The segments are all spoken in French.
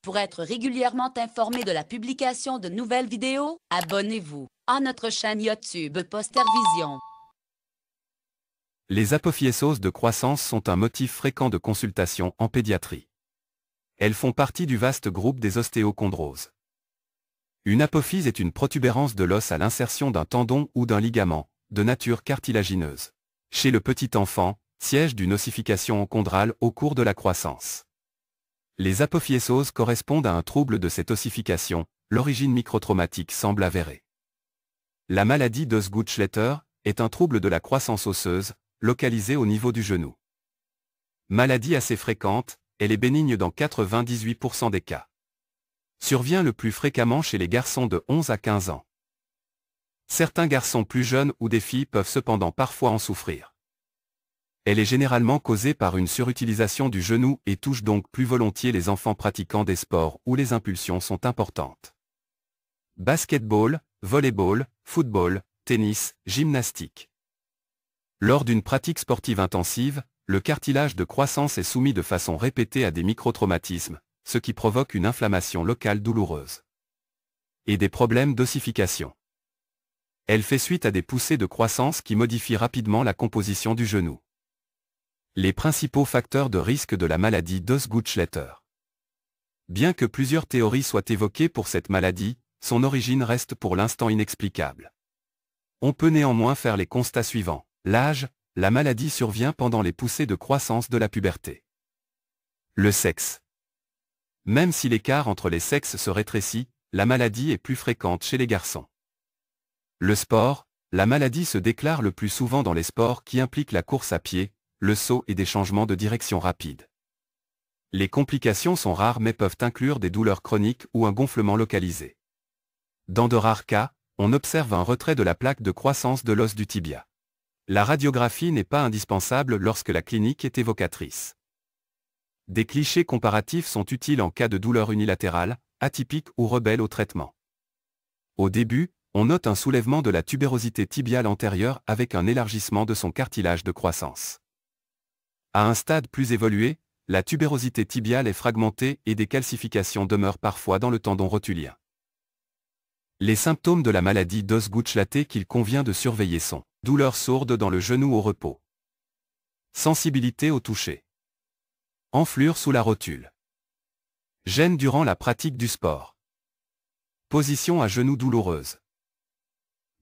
Pour être régulièrement informé de la publication de nouvelles vidéos, abonnez-vous à notre chaîne YouTube Postervision. Les apophyésoses de croissance sont un motif fréquent de consultation en pédiatrie. Elles font partie du vaste groupe des ostéochondroses. Une apophyse est une protubérance de l'os à l'insertion d'un tendon ou d'un ligament, de nature cartilagineuse. Chez le petit enfant, siège d'une ossification chondrale au cours de la croissance. Les apophyésoses correspondent à un trouble de cette ossification, l'origine microtraumatique semble avérée. La maladie d'Osgood-Schletter est un trouble de la croissance osseuse, localisé au niveau du genou. Maladie assez fréquente, elle est bénigne dans 98% des cas. Survient le plus fréquemment chez les garçons de 11 à 15 ans. Certains garçons plus jeunes ou des filles peuvent cependant parfois en souffrir. Elle est généralement causée par une surutilisation du genou et touche donc plus volontiers les enfants pratiquant des sports où les impulsions sont importantes. Basketball, volleyball, football, tennis, gymnastique. Lors d'une pratique sportive intensive, le cartilage de croissance est soumis de façon répétée à des microtraumatismes, ce qui provoque une inflammation locale douloureuse. Et des problèmes d'ossification. Elle fait suite à des poussées de croissance qui modifient rapidement la composition du genou. Les principaux facteurs de risque de la maladie d'Osgood-Schletter. Bien que plusieurs théories soient évoquées pour cette maladie, son origine reste pour l'instant inexplicable. On peut néanmoins faire les constats suivants. L'âge, la maladie survient pendant les poussées de croissance de la puberté. Le sexe. Même si l'écart entre les sexes se rétrécit, la maladie est plus fréquente chez les garçons. Le sport, la maladie se déclare le plus souvent dans les sports qui impliquent la course à pied, le saut et des changements de direction rapides. Les complications sont rares mais peuvent inclure des douleurs chroniques ou un gonflement localisé. Dans de rares cas, on observe un retrait de la plaque de croissance de l'os du tibia. La radiographie n'est pas indispensable lorsque la clinique est évocatrice. Des clichés comparatifs sont utiles en cas de douleur unilatérale, atypique ou rebelle au traitement. Au début, on note un soulèvement de la tubérosité tibiale antérieure avec un élargissement de son cartilage de croissance. À un stade plus évolué, la tubérosité tibiale est fragmentée et des calcifications demeurent parfois dans le tendon rotulien. Les symptômes de la maladie d'Osgood-Schletter qu'il convient de surveiller sont douleur sourde dans le genou au repos, sensibilité au toucher, enflure sous la rotule, gêne durant la pratique du sport, position à genoux douloureuse,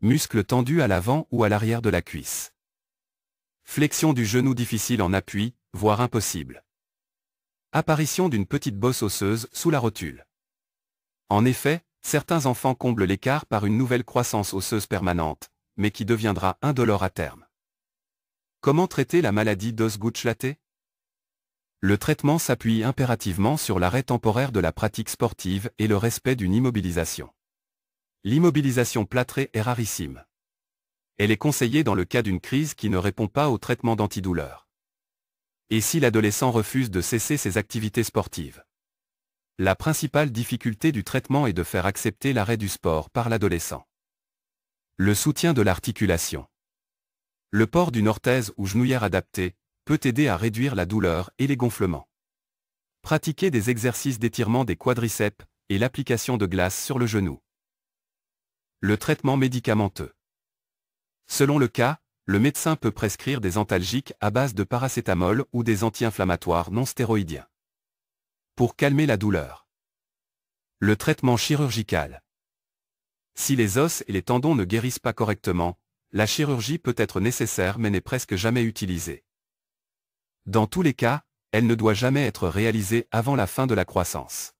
muscles tendus à l'avant ou à l'arrière de la cuisse. Flexion du genou difficile en appui, voire impossible. Apparition d'une petite bosse osseuse sous la rotule. En effet, certains enfants comblent l'écart par une nouvelle croissance osseuse permanente, mais qui deviendra indolore à terme. Comment traiter la maladie d'Osgood-Schletter? Le traitement s'appuie impérativement sur l'arrêt temporaire de la pratique sportive et le respect d'une immobilisation. L'immobilisation plâtrée est rarissime. Elle est conseillée dans le cas d'une crise qui ne répond pas au traitement d'antidouleur. Et si l'adolescent refuse de cesser ses activités sportives? La principale difficulté du traitement est de faire accepter l'arrêt du sport par l'adolescent. Le soutien de l'articulation. Le port d'une orthèse ou genouillère adaptée peut aider à réduire la douleur et les gonflements. Pratiquer des exercices d'étirement des quadriceps et l'application de glace sur le genou. Le traitement médicamenteux. Selon le cas, le médecin peut prescrire des antalgiques à base de paracétamol ou des anti-inflammatoires non stéroïdiens. Pour calmer la douleur. Le traitement chirurgical. Si les os et les tendons ne guérissent pas correctement, la chirurgie peut être nécessaire mais n'est presque jamais utilisée. Dans tous les cas, elle ne doit jamais être réalisée avant la fin de la croissance.